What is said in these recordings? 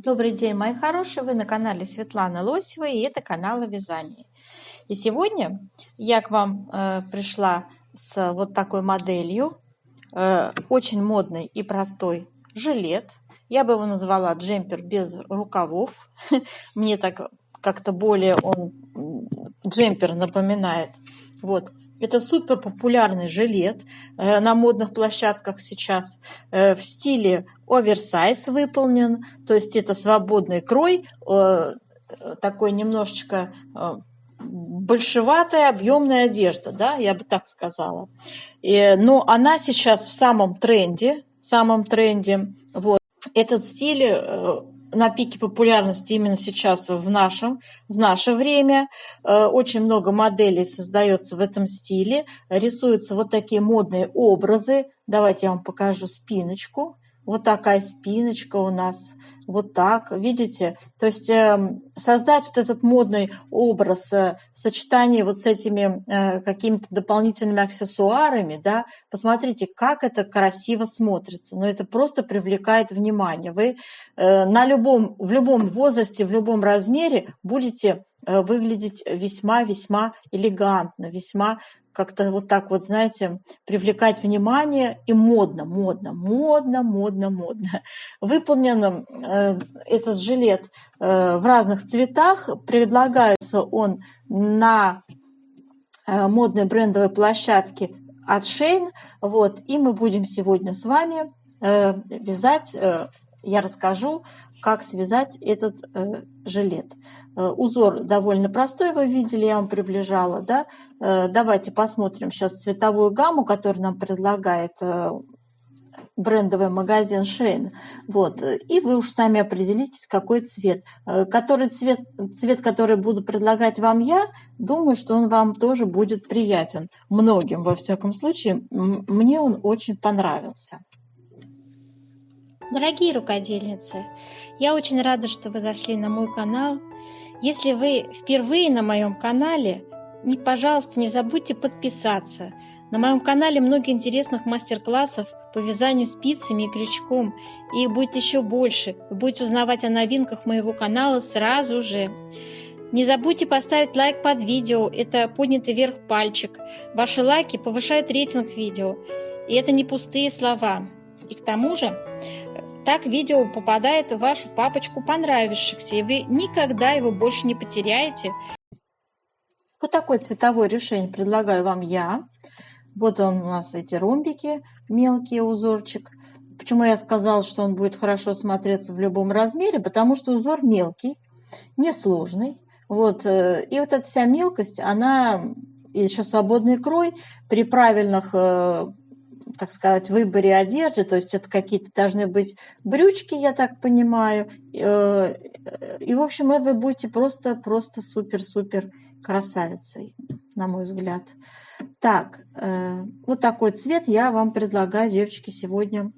Добрый день, мои хорошие! Вы на канале Светланы Лосевой, и это канал о вязании. И сегодня я к вам пришла с вот такой моделью, очень модный и простой жилет. Я бы его назвала джемпер без рукавов. Мне так как-то более он джемпер напоминает. Вот. Это супер популярный жилет на модных площадках сейчас в стиле оверсайз выполнен, то есть это свободный крой, такой немножечко большеватая объемная одежда, да, я бы так сказала. Но она сейчас в самом тренде, вот. Этот стиль на пике популярности именно сейчас в наше время. Очень много моделей создается в этом стиле. Рисуются вот такие модные образы. Давайте я вам покажу спиночку. Вот такая спиночка у нас. Вот так, видите? То есть создать вот этот модный образ в сочетании вот с этими какими-то дополнительными аксессуарами, да, посмотрите, как это красиво смотрится. Но это просто привлекает внимание. Вы в любом возрасте, в любом размере будете выглядеть весьма-весьма элегантно, весьма как-то вот так вот, знаете, привлекать внимание и модно. Выполнен этот жилет в разных цветах. Предлагается он на модной брендовой площадке от Shein. Вот. И мы будем сегодня с вами вязать. Я расскажу, как связать этот жилет. Узор довольно простой, вы видели, я вам приближала. Да? Давайте посмотрим сейчас цветовую гамму, которую нам предлагает брендовый магазин Shein. Вот. И вы уж сами определитесь, какой цвет. Цвет, который буду предлагать вам я, думаю, что он вам тоже будет приятен. Многим, во всяком случае. Мне он очень понравился. Дорогие рукодельницы, я очень рада, что вы зашли на мой канал. Если вы впервые на моем канале, пожалуйста, не забудьте подписаться. На моем канале много интересных мастер-классов по вязанию спицами и крючком, и их будет еще больше. Вы будете узнавать о новинках моего канала сразу же. Не забудьте поставить лайк под видео, это поднятый вверх пальчик. Ваши лайки повышают рейтинг видео, и это не пустые слова. И к тому же, так видео попадает в вашу папочку понравившихся, и вы никогда его больше не потеряете. Вот такое цветовое решение предлагаю вам я. Вот он у нас эти ромбики, мелкий узорчик. Почему я сказала, что он будет хорошо смотреться в любом размере? Потому что узор мелкий, несложный. Вот. И вот эта вся мелкость, она, и еще свободный крой, при правильных так сказать, выборе одежды, то есть это какие-то должны быть брючки, я так понимаю, и в общем, вы будете просто супер-супер красавицей, на мой взгляд. Так, вот такой цвет я вам предлагаю, девочки, сегодня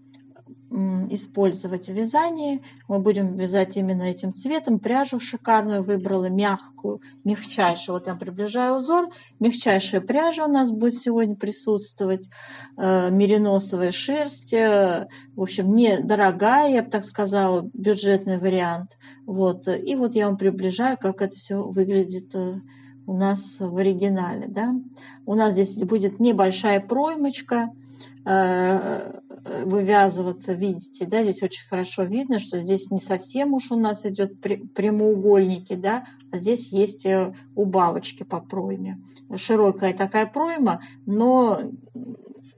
использовать в вязании. Мы будем вязать именно этим цветом. Пряжу шикарную выбрала, мягкую, мягчайшую. Вот я приближаю узор. Мягчайшая пряжа у нас будет сегодня присутствовать. Мериносовая шерсть. В общем, недорогая, я бы так сказала, бюджетный вариант. Вот. И вот я вам приближаю, как это все выглядит у нас в оригинале. Да? У нас здесь будет небольшая проймочка вывязываться, видите, да, здесь очень хорошо видно, что здесь не совсем уж у нас идет прямоугольники, да, а здесь есть убавочки по пройме. Широкая такая пройма, но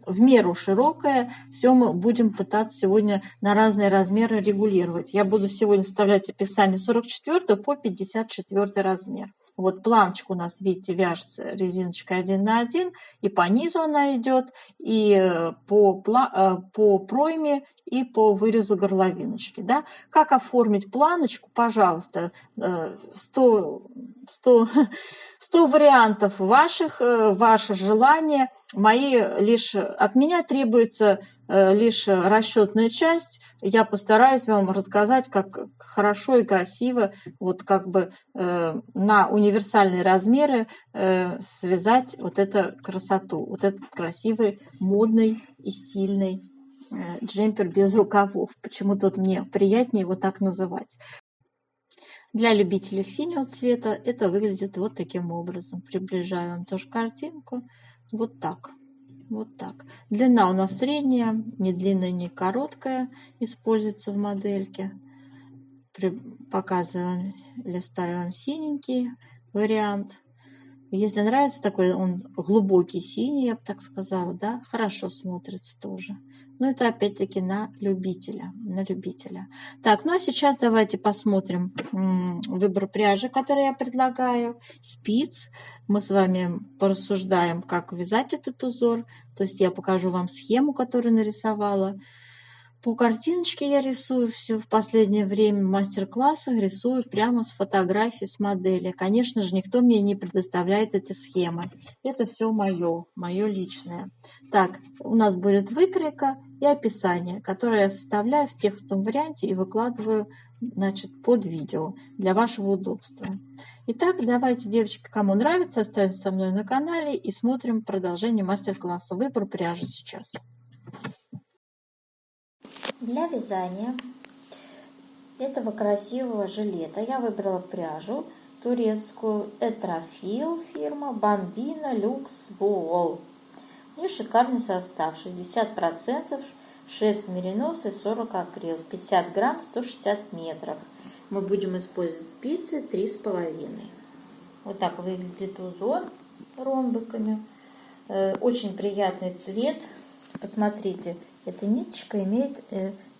в меру широкая. Все мы будем пытаться сегодня на разные размеры регулировать. Я буду сегодня вставлять описание 44 по 54 размер. Вот планочка у нас, видите, вяжется резиночкой 1 на 1, и по низу она идет, и по пройме, и по вырезу горловиночки. Да? Как оформить планочку? Пожалуйста, 100 вариантов ваше желание. От меня требуется лишь расчетная часть. Я постараюсь вам рассказать, как хорошо и красиво вот как бы на универсальные размеры связать вот эту красоту, вот этот красивый, модный и стильный джемпер без рукавов. Почему-то мне приятнее его так называть. Для любителей синего цвета это выглядит вот таким образом. Приближаю вам тоже картинку. Вот так. Вот так. Длина у нас средняя, не длинная, не короткая, используется в модельке. Показываю, листаю вам синенький вариант. Если нравится такой, он глубокий синий, я бы так сказала, да, хорошо смотрится тоже. Но это опять-таки на любителя, на любителя. Так, ну а сейчас давайте посмотрим выбор пряжи, который я предлагаю, спиц. Мы с вами порассуждаем, как вязать этот узор. То есть я покажу вам схему, которую нарисовала. По картиночке я рисую все в последнее время в мастер-классах, рисую прямо с фотографии, с модели. Конечно же, никто мне не предоставляет эти схемы. Это все мое личное. Так, у нас будет выкройка и описание, которое я составляю в текстовом варианте и выкладываю, значит, под видео для вашего удобства. Итак, давайте, девочки, кому нравится, оставим со мной на канале и смотрим продолжение мастер-класса. Выбор пряжи сейчас. Для вязания этого красивого жилета я выбрала пряжу турецкую Этрофил фирма Bambino Luxe Wool. У нее шикарный состав: 60% шерсть меринос и 40 акрил, 50 грамм, 160 метров. Мы будем использовать спицы 3,5. Вот так выглядит узор ромбиками. Очень приятный цвет. Посмотрите. Эта ниточка имеет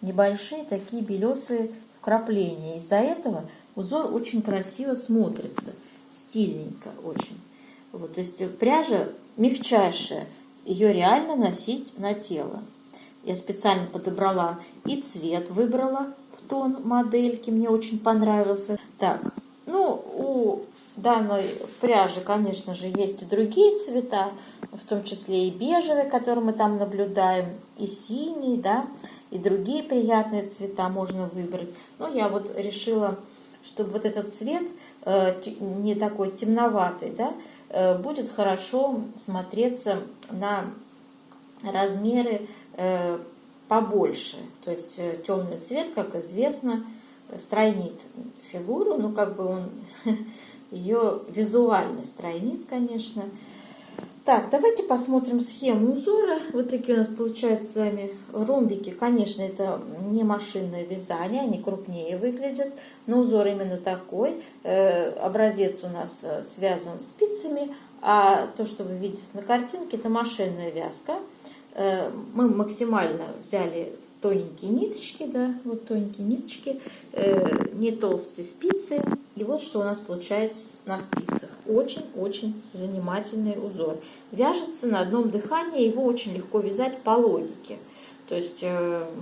небольшие такие белесые вкрапления. Из-за этого узор очень красиво смотрится, стильненько очень. Вот, то есть пряжа мягчайшая, ее реально носить на тело. Я специально подобрала и цвет выбрала в тон модельки, мне очень понравился. Так, ну у данной пряжи, конечно же, есть и другие цвета, в том числе и бежевый, который мы там наблюдаем, и синий, да, и другие приятные цвета можно выбрать. Но я вот решила, чтобы вот этот цвет не такой темноватый, да, будет хорошо смотреться на размеры побольше. То есть темный цвет, как известно, стройнит фигуру, ну как бы он ее визуально стройнит, конечно. Так, давайте посмотрим схему узора. Вот такие у нас получаются с вами ромбики. Конечно, это не машинное вязание, они крупнее выглядят, но узор именно такой. Образец у нас связан спицами, а то, что вы видите на картинке, это машинная вязка. Мы максимально взяли тоненькие ниточки, да, вот тоненькие ниточки, не толстые спицы. И вот что у нас получается на спицах. Очень-очень занимательный узор. Вяжется на одном дыхании, его очень легко вязать по логике. То есть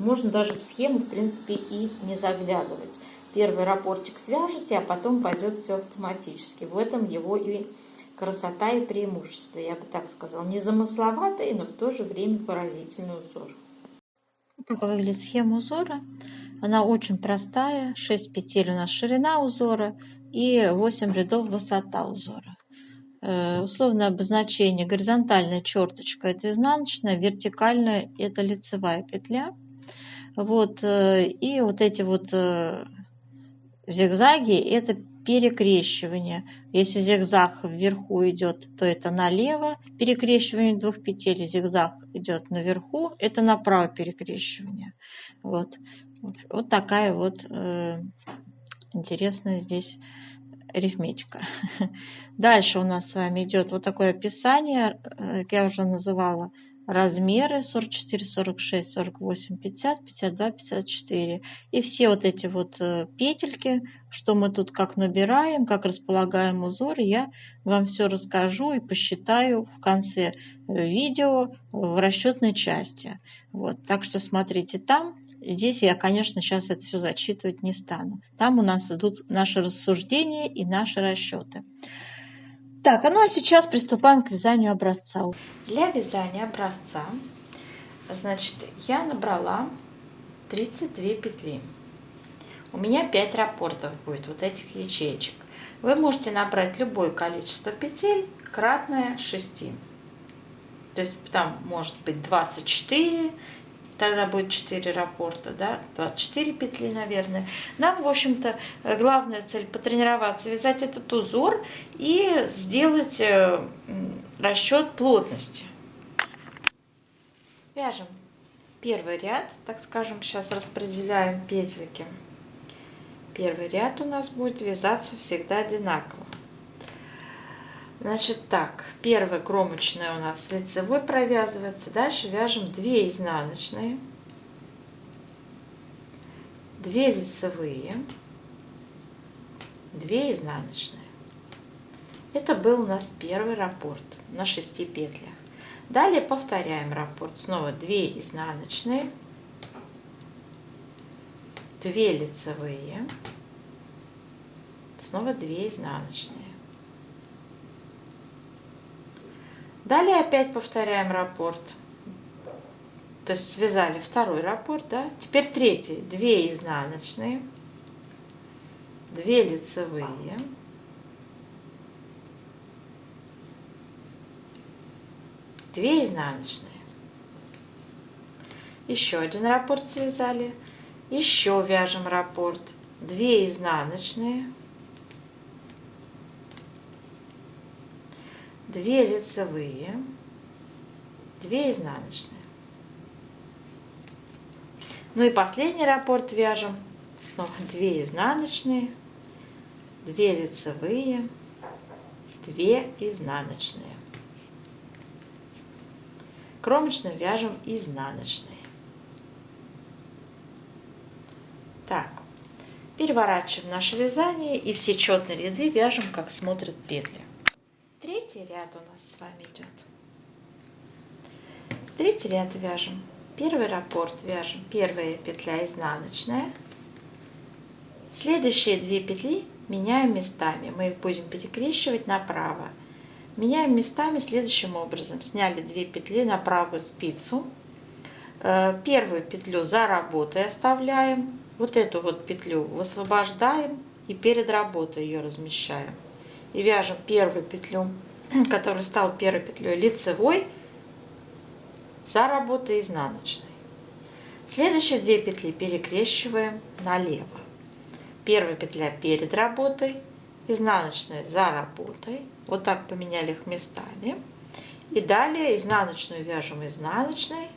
можно даже в схему, в принципе, и не заглядывать. Первый рапортик свяжете, а потом пойдет все автоматически. В этом его и красота, и преимущество, я бы так сказала. Не замысловатый, но в то же время выразительный узор. Так выглядит схема узора. Она очень простая. 6 петель у нас ширина узора и 8 рядов высота узора. Условное обозначение: горизонтальная черточка — это изнаночная, вертикальная — это лицевая петля. Вот, и вот эти вот зигзаги — это перекрещивание. Если зигзаг вверху идет, то это налево перекрещивание двух петель, зигзаг идет наверху, это направо перекрещивание. Вот, вот такая вот интересная здесь арифметика. Дальше у нас с вами идет вот такое описание, как я уже называла, размеры 44, 46, 48, 50, 52, 54. И все вот эти вот петельки, что мы тут как набираем, как располагаем узор, я вам все расскажу и посчитаю в конце видео в расчетной части. Вот. Так что смотрите там. Здесь я, конечно, сейчас это все зачитывать не стану. Там у нас идут наши рассуждения и наши расчеты. Так, ну а сейчас приступаем к вязанию образца. Для вязания образца, значит, я набрала 32 петли. У меня 5 раппортов будет, вот этих ячеечек. Вы можете набрать любое количество петель, кратное 6. То есть там может быть 24 тогда будет 4 раппорта, да, 24 петли, наверное. Нам, в общем-то, главная цель потренироваться, вязать этот узор и сделать расчет плотности. Вяжем первый ряд, так скажем, сейчас распределяем петельки. Первый ряд у нас будет вязаться всегда одинаково. Значит так, первая кромочная у нас лицевой провязывается, дальше вяжем 2 изнаночные, 2 лицевые, 2 изнаночные. Это был у нас первый раппорт на 6 петлях. Далее повторяем раппорт, снова 2 изнаночные, 2 лицевые, снова 2 изнаночные. Далее опять повторяем раппорт, то есть связали второй раппорт, да? Теперь третий, 2 изнаночные, 2 лицевые, 2 изнаночные. Еще один раппорт связали, еще вяжем раппорт, 2 изнаночные, 2 лицевые, 2 изнаночные. Ну и последний раппорт вяжем. Снова 2 изнаночные, 2 лицевые, 2 изнаночные. Кромочную вяжем изнаночные. Так, переворачиваем наше вязание и все четные ряды вяжем, как смотрят петли. Третий ряд у нас с вами идет. Третий ряд вяжем. Первый раппорт вяжем. Первая петля изнаночная. Следующие 2 петли меняем местами. Мы их будем перекрещивать направо. Меняем местами следующим образом. Сняли 2 петли на правую спицу. Первую петлю за работой оставляем. Вот эту вот петлю высвобождаем и перед работой ее размещаем. И вяжем первую петлю, которая стала первой петлей, лицевой, за работой изнаночной. Следующие 2 петли перекрещиваем налево. Первая петля перед работой, изнаночная за работой. Вот так поменяли их местами. И далее изнаночную вяжем изнаночной,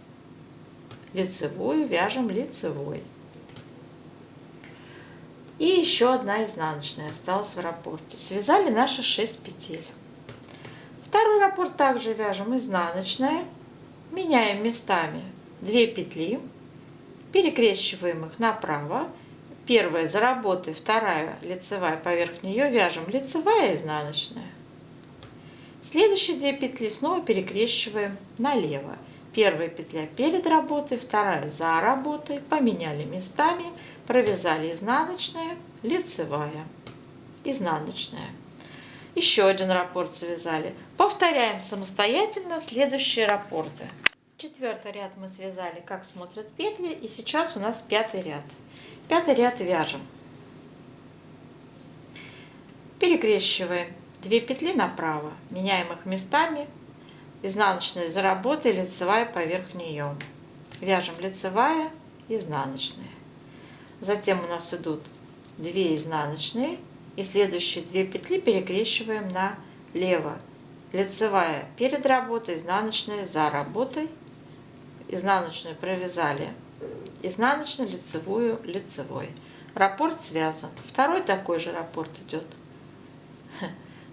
лицевую вяжем лицевой. И еще одна изнаночная осталась в раппорте. Связали наши 6 петель. Второй раппорт также вяжем изнаночная, меняем местами 2 петли, перекрещиваем их направо. Первая за работой, вторая лицевая поверх нее вяжем лицевая изнаночная. Следующие 2 петли снова перекрещиваем налево. Первая петля перед работой, вторая за работой, поменяли местами, провязали изнаночная, лицевая, изнаночная. Еще один раппорт связали. Повторяем самостоятельно следующие раппорты. Четвертый ряд мы связали, как смотрят петли, и сейчас у нас 5-й ряд. 5-й ряд вяжем. Перекрещиваем 2 петли направо, меняем их местами. Изнаночная за работой, лицевая поверх нее. Вяжем лицевая, изнаночная. Затем у нас идут 2 изнаночные, и следующие 2 петли перекрещиваем налево. Лицевая перед работой, изнаночная за работой. Изнаночную провязали, изнаночную, лицевую, лицевой. Раппорт связан. Второй такой же раппорт идет.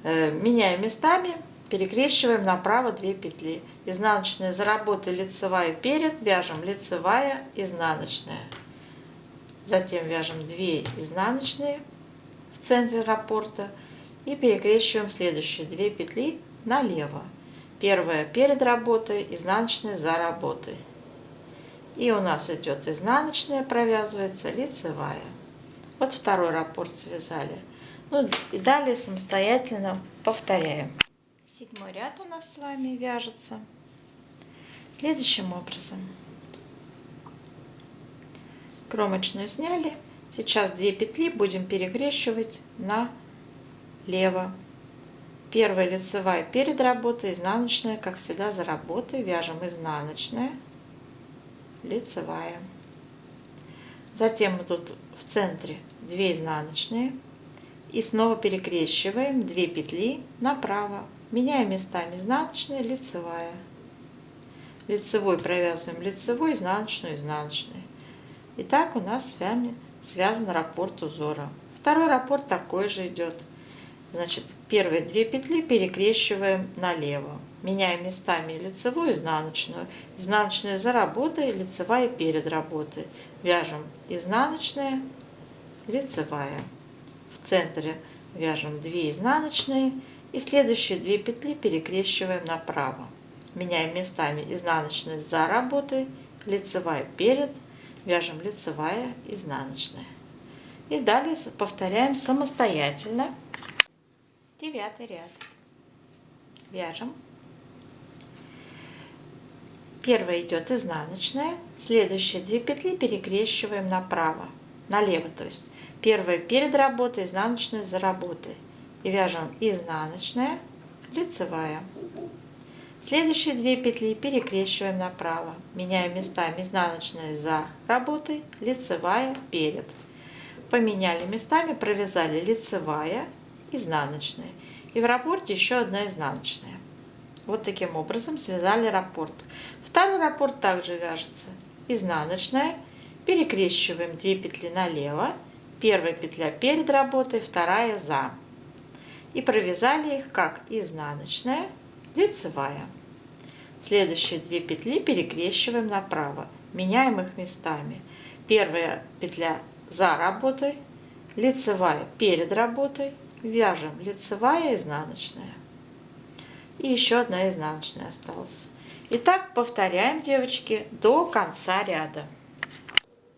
Меняем местами. Перекрещиваем направо 2 петли. Изнаночная за работой, лицевая перед, вяжем лицевая, изнаночная. Затем вяжем 2 изнаночные в центре раппорта и перекрещиваем следующие 2 петли налево. Первая перед работой, изнаночная за работой. И у нас идет изнаночная, провязывается лицевая. Вот второй раппорт связали. Ну и далее самостоятельно повторяем. 7-й ряд у нас с вами вяжется следующим образом. Кромочную сняли. Сейчас 2 петли будем перекрещивать налево. Первая лицевая перед работой, изнаночная, как всегда, за работой. Вяжем изнаночная, лицевая. Затем идут в центре 2 изнаночные. И снова перекрещиваем 2 петли направо. Меняем местами изнаночная, лицевая. Лицевой провязываем лицевой, изнаночную, изнаночную. И так у нас с вами связан раппорт узора. Второй раппорт такой же идет. Значит, первые 2 петли перекрещиваем налево. Меняем местами лицевую, изнаночную. Изнаночная за работой, лицевая перед работой. Вяжем изнаночная, лицевая. В центре вяжем 2 изнаночные. И следующие 2 петли перекрещиваем направо. Меняем местами изнаночная за работой, лицевая перед. Вяжем лицевая, изнаночная. И далее повторяем самостоятельно 9 ряд. Вяжем. Первая идет изнаночная, следующие 2 петли перекрещиваем направо, налево, то есть первая перед работой, изнаночная за работой. И вяжем изнаночная, лицевая. Следующие 2 петли перекрещиваем направо, меняем местами изнаночная за работой, лицевая перед. Поменяли местами, провязали лицевая, изнаночная. И в раппорте еще одна изнаночная. Вот таким образом связали раппорт. Второй раппорт также вяжется изнаночная, перекрещиваем 2 петли налево, первая петля перед работой, вторая за. И провязали их как изнаночная, лицевая. Следующие 2 петли перекрещиваем направо, меняем их местами. Первая петля за работой, лицевая перед работой, вяжем лицевая, изнаночная. И еще одна изнаночная осталась. Итак, повторяем, девочки, до конца ряда.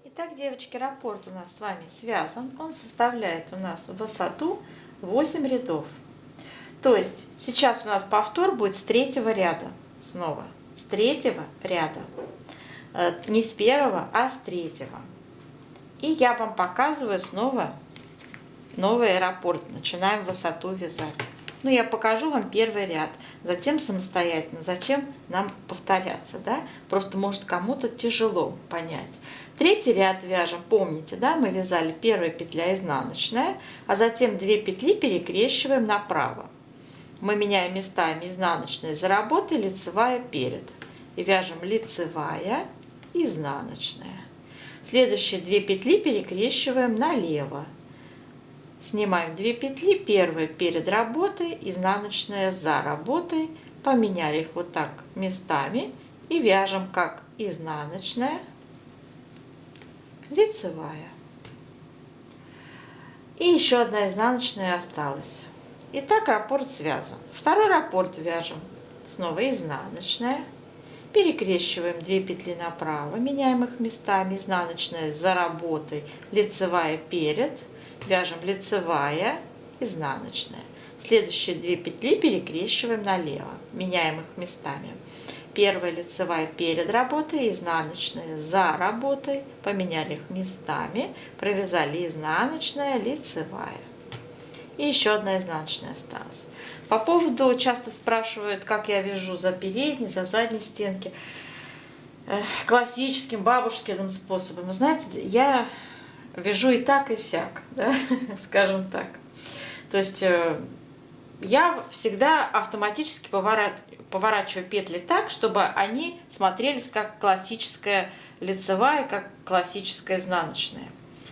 Итак, девочки, раппорт у нас с вами связан. Он составляет у нас высоту 8 рядов. То есть сейчас у нас повтор будет с 3-го ряда. Снова с 3-го ряда. Не с 1-го, а с 3-го. И я вам показываю снова новый раппорт. Начинаем высоту вязать. Ну, я покажу вам первый ряд, затем самостоятельно. Зачем нам повторяться, да? Просто может кому-то тяжело понять. 3-й ряд вяжем, помните, да? Мы вязали первая петля изнаночная, а затем 2 петли перекрещиваем направо. Мы меняем местами изнаночная за работой, лицевая перед. И вяжем лицевая, изнаночная. Следующие 2 петли перекрещиваем налево. Снимаем 2 петли, первая перед работой, изнаночная за работой, поменяли их вот так местами и вяжем как изнаночная, лицевая. И еще одна изнаночная осталась. Итак, раппорт связан. Второй раппорт вяжем снова изнаночная, перекрещиваем 2 петли направо, меняем их местами, изнаночная за работой, лицевая перед. Вяжем лицевая, изнаночная. Следующие 2 петли перекрещиваем налево, меняем их местами. Первая лицевая перед работой, изнаночная за работой, поменяли их местами, провязали изнаночная, лицевая. И еще одна изнаночная осталась. По поводу, часто спрашивают, как я вяжу за передней, за задней стенки, классическим бабушкиным способом. Знаете, я вяжу и так, и сяк, да? Скажем так. То есть я всегда автоматически поворачиваю петли так, чтобы они смотрелись как классическая лицевая, как классическая изнаночная.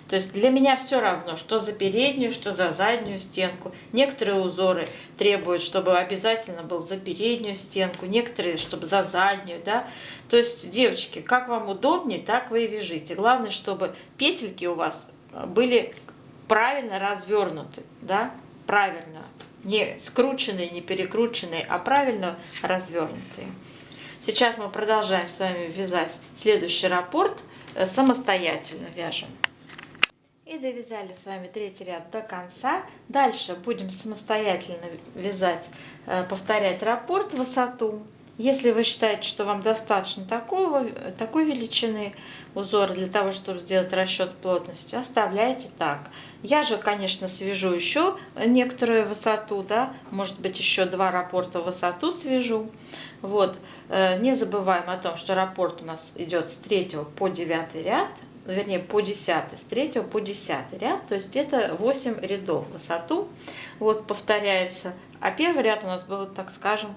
То есть для меня все равно, что за переднюю, что за заднюю стенку. Некоторые узоры требуют, чтобы обязательно был за переднюю стенку, некоторые, чтобы за заднюю, да. То есть, девочки, как вам удобнее, так вы и вяжите. Главное, чтобы петельки у вас были правильно развернуты, да, правильно. Не скрученные, не перекрученные, а правильно развернутые. Сейчас мы продолжаем с вами вязать следующий раппорт. Самостоятельно вяжем. И довязали с вами 3-й ряд до конца. Дальше будем самостоятельно вязать, повторять раппорт, высоту. Если вы считаете, что вам достаточно такой величины узора для того, чтобы сделать расчет плотности, оставляйте так. Я же, конечно, свяжу еще некоторую высоту, да, может быть, еще 2 раппорта в высоту свяжу. Вот. Не забываем о том, что раппорт у нас идет с 3 по 9 ряд, вернее, по 10, с 3 по 10 ряд, то есть это 8 рядов в высоту, вот, повторяется. А первый ряд у нас был, так скажем,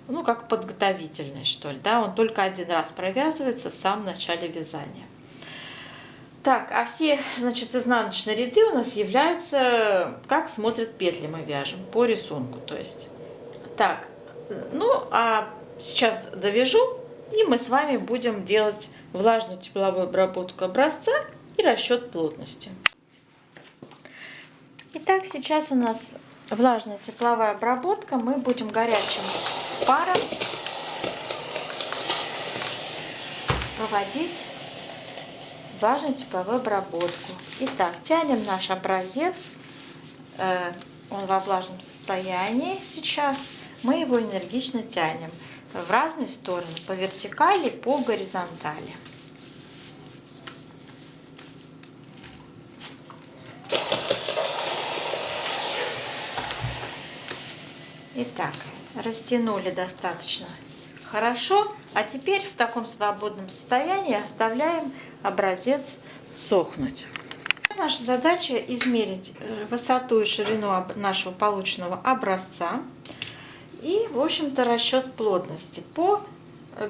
ну, как подготовительный, что ли, да, он только один раз провязывается в самом начале вязания. Так, а все, значит, изнаночные ряды у нас являются, как смотрят петли мы вяжем, по рисунку, то есть. Так, ну, а сейчас довяжу, и мы с вами будем делать влажную тепловую обработку образца и расчет плотности. Итак, сейчас у нас влажная тепловая обработка. Мы будем горячим паром проводить влажную тепловую обработку. Итак, тянем наш образец. Он во влажном состоянии сейчас. Мы его энергично тянем в разные стороны, по вертикали, по горизонтали. Итак, растянули достаточно хорошо, а теперь в таком свободном состоянии оставляем образец сохнуть. Наша задача измерить высоту и ширину нашего полученного образца и, в общем-то, расчет плотности по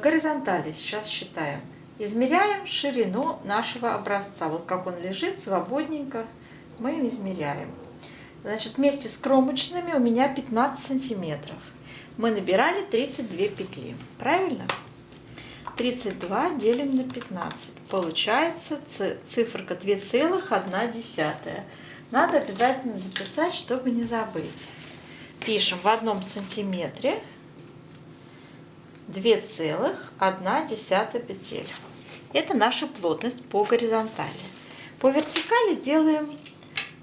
горизонтали. Сейчас считаем. Измеряем ширину нашего образца. Вот как он лежит свободненько, мы измеряем. Значит, вместе с кромочными у меня 15 сантиметров. Мы набирали 32 петли. Правильно? 32 делим на 15. Получается циферка 2,1. Надо обязательно записать, чтобы не забыть. Пишем в 1 сантиметре 2,1 петель. Это наша плотность по горизонтали. По вертикали делаем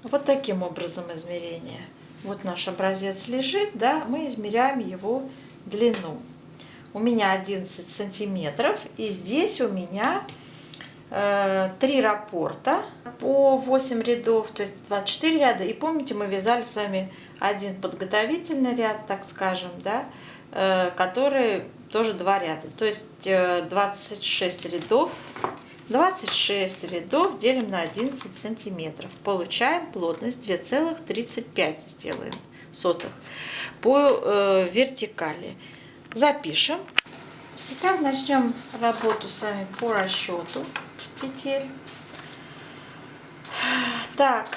вот таким образом измерение. Вот наш образец лежит, да, мы измеряем его длину. У меня 11 сантиметров, и здесь у меня 3 раппорта по 8 рядов, то есть 24 ряда. И помните, мы вязали с вами один подготовительный ряд, так скажем, да, который тоже 2 ряда. То есть 26 рядов. 26 рядов делим на 11 сантиметров. Получаем плотность 2,35 сделаем сотых по вертикали. Запишем. Итак, начнем работу с вами по расчету петель. Так,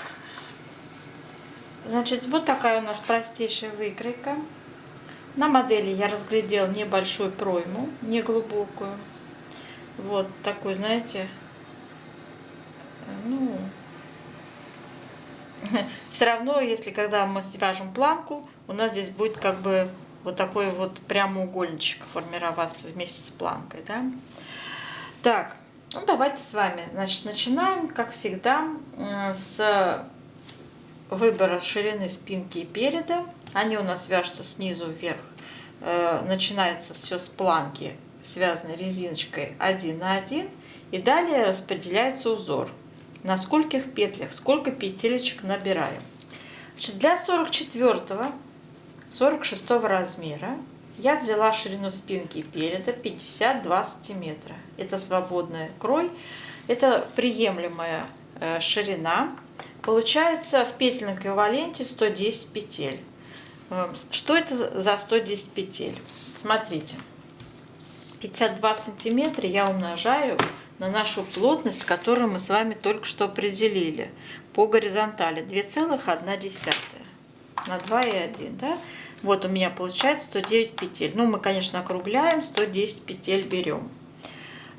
значит, вот такая у нас простейшая выкройка. На модели я разглядел небольшую пройму, не глубокую. Вот такой, знаете, ну, все равно, если когда мы свяжем планку, у нас здесь будет как бы вот такой вот прямоугольничек формироваться вместе с планкой, да. Так, ну давайте с вами, значит, начинаем, как всегда, с выбора ширины спинки и переда. Они у нас вяжутся снизу вверх. Начинается все с планки, связанной резиночкой 1 на 1, и далее распределяется узор. На скольких петлях, сколько петелечек набираем. Значит, для 44-46 размера я взяла ширину спинки и переда 52 сантиметра. Это свободный крой, это приемлемая ширина. Получается в петельном эквиваленте 110 петель. Что это за 110 петель? Смотрите, 52 сантиметра я умножаю на нашу плотность, которую мы с вами только что определили по горизонтали, 2,1 на 2,1, да? Вот у меня получается 109 петель. Ну, мы, конечно, округляем, 110 петель берем.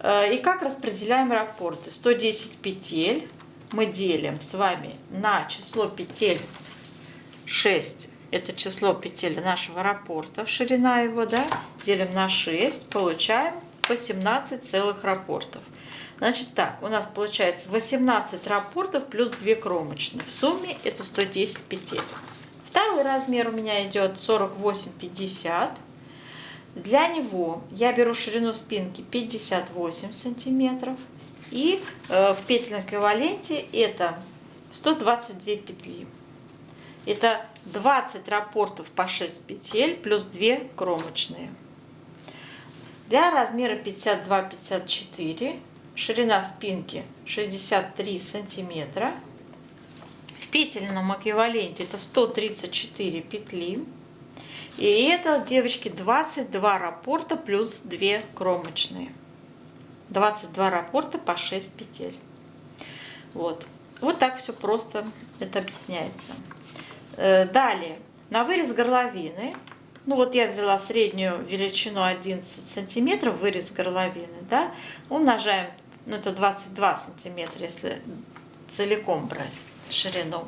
И как распределяем раппорты? 110 петель мы делим с вами на число петель 6. Это число петель нашего раппорта, ширина его, да, делим на 6, получаем 18 целых раппортов. Значит так, у нас получается 18 раппортов плюс 2 кромочные. В сумме это 110 петель. Второй размер у меня идет 48-50. Для него я беру ширину спинки 58 сантиметров. И в петельном эквиваленте это 122 петли. Это 20 раппортов по 6 петель плюс 2 кромочные. Для размера 52-54 ширина спинки 63 сантиметра. В петельном эквиваленте это 134 петли. И это, девочки, 22 раппорта плюс 2 кромочные. 22 раппорта по 6 петель. Вот так все просто это объясняется. Далее, на вырез горловины, ну вот я взяла среднюю величину 11 сантиметров, вырез горловины, да, умножаем, ну это 22 сантиметра, если целиком брать ширину.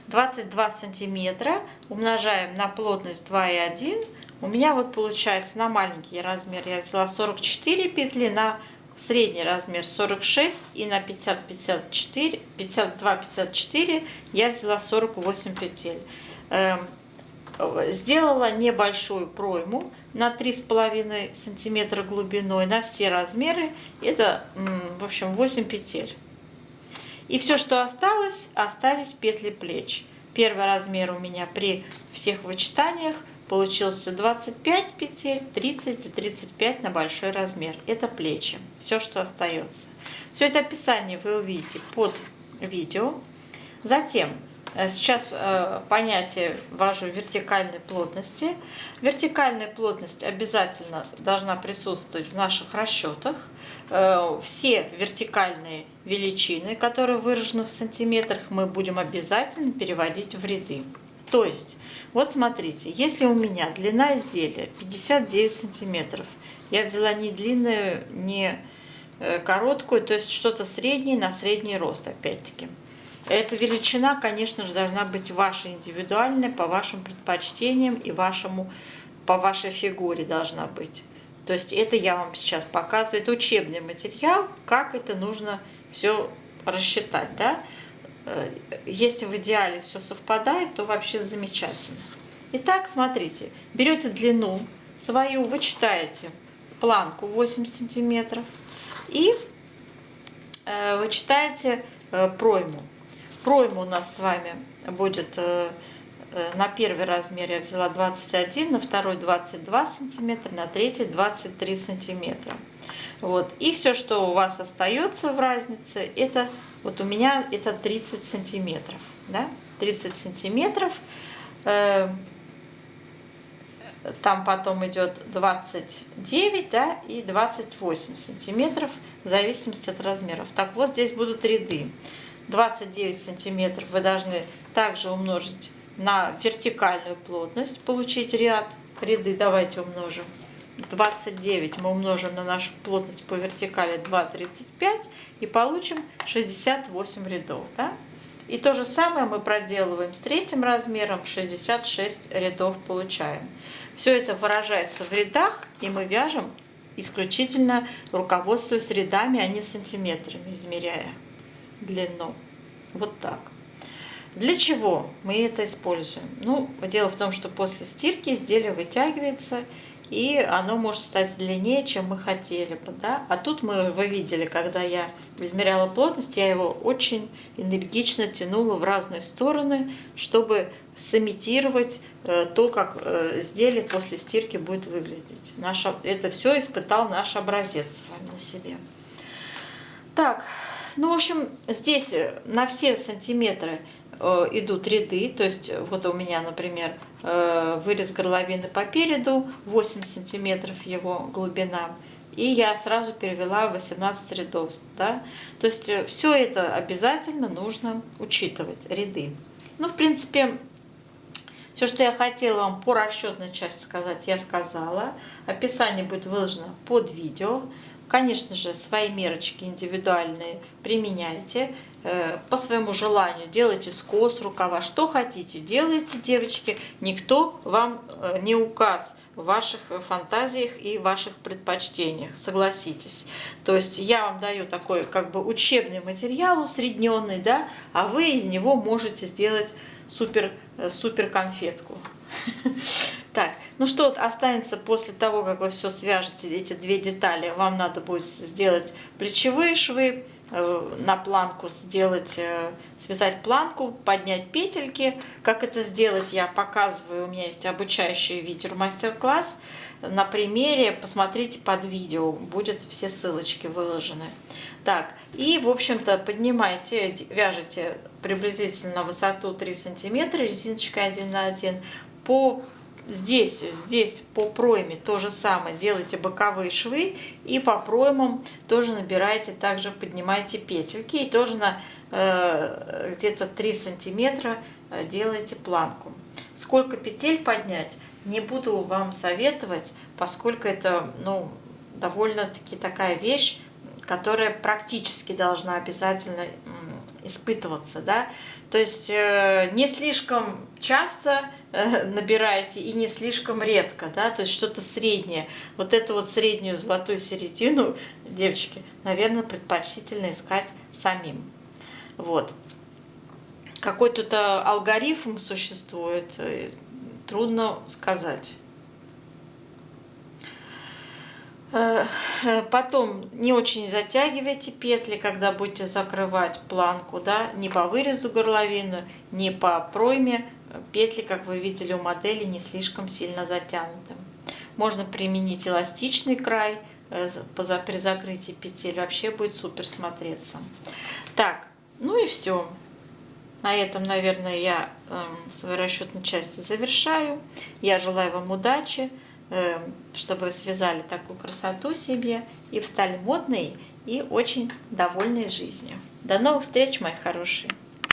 22 сантиметра умножаем на плотность 2,1. У меня вот получается на маленький размер я взяла 44 петли, на средний размер 46 и на 52-54 я взяла 48 петель. Сделала небольшую пройму на 3,5 сантиметра глубиной на все размеры. Это, в общем, 8 петель. И все, что осталось, остались петли плеч. Первый размер у меня при всех вычитаниях получился 25 петель, 30 и 35 на большой размер. Это плечи. Все, что остается. Все это описание вы увидите под видео. Затем, сейчас понятие ввожу вертикальной плотности. Вертикальная плотность обязательно должна присутствовать в наших расчетах. Все вертикальные величины, которые выражены в сантиметрах, мы будем обязательно переводить в ряды. То есть, вот смотрите, если у меня длина изделия 59 сантиметров, я взяла не длинную, не короткую, то есть что-то среднее на средний рост, опять-таки. Эта величина, конечно же, должна быть ваша индивидуальная, по вашим предпочтениям и по вашей фигуре должна быть. То есть это я вам сейчас показываю, это учебный материал, как это нужно все рассчитать, да? Если в идеале все совпадает, то вообще замечательно. Итак, смотрите, берете длину свою, вычитаете планку 8 сантиметров и вычитаете пройму. Пройма у нас с вами будет на первый размер я взяла 21, на второй 22 сантиметра, на третий 23 сантиметра. Вот. И все, что у вас остается в разнице, это вот у меня это 30 сантиметров. Да? 30 сантиметров. Там потом идет 29, да, и 28 сантиметров в зависимости от размеров. Так вот, здесь будут ряды. 29 сантиметров вы должны также умножить на вертикальную плотность, получить ряды давайте умножим. 29 мы умножим на нашу плотность по вертикали 2,35 и получим 68 рядов. Да? И то же самое мы проделываем с третьим размером, 66 рядов получаем. Все это выражается в рядах, и мы вяжем исключительно руководствуясь рядами, а не сантиметрами, измеряя длину. Вот так. Для чего мы это используем? Ну, дело в том, что после стирки изделие вытягивается, и оно может стать длиннее, чем мы хотели бы. Да? А тут вы видели, когда я измеряла плотность, я его очень энергично тянула в разные стороны, чтобы сымитировать то, как изделие после стирки будет выглядеть. Это все испытал наш образец с вами на себе. Так, ну, в общем, здесь на все сантиметры идут ряды, то есть вот у меня, например, вырез горловины по переду, 8 сантиметров его глубина, и я сразу перевела 18 рядов. Да? То есть все это обязательно нужно учитывать, ряды. Ну, в принципе, все, что я хотела вам по расчетной части сказать, я сказала. Описание будет выложено под видео. Конечно же, свои мерочки индивидуальные применяйте по своему желанию. Делайте скос, рукава, что хотите, делайте, девочки. Никто вам не указ в ваших фантазиях и ваших предпочтениях, согласитесь. То есть я вам даю такой как бы учебный материал усредненный, да, а вы из него можете сделать супер конфетку. Так, ну что вот останется после того, как вы все свяжете, эти две детали, вам надо будет сделать плечевые швы, на планку сделать, связать планку, поднять петельки. Как это сделать, я показываю, у меня есть обучающий видео-мастер-класс. На примере посмотрите под видео, будет все ссылочки выложены. Так, и в общем-то поднимайте, вяжете приблизительно на высоту 3 сантиметра резиночкой 1 на 1. Здесь по пройме то же самое, делайте боковые швы и по проймам тоже набираете, также поднимаете петельки и тоже на где-то 3 сантиметра делаете планку. Сколько петель поднять, не буду вам советовать, поскольку это довольно-таки такая вещь, которая практически должна обязательно испытываться, да. То есть не слишком часто набираете и не слишком редко, да, то есть что-то среднее. Вот эту вот среднюю золотую середину, девочки, наверное, предпочтительно искать самим. Вот. Какой тут алгоритм существует, трудно сказать. Потом не очень затягивайте петли, когда будете закрывать планку, да, не по вырезу горловины, не по пройме. Петли, как вы видели у модели, не слишком сильно затянуты. Можно применить эластичный край при закрытии петель, вообще будет супер смотреться. Так, ну и все. На этом, наверное, я свою расчетную часть завершаю. Я желаю вам удачи, чтобы вы связали такую красоту себе и стали модные и очень довольные жизнью. До новых встреч, мои хорошие!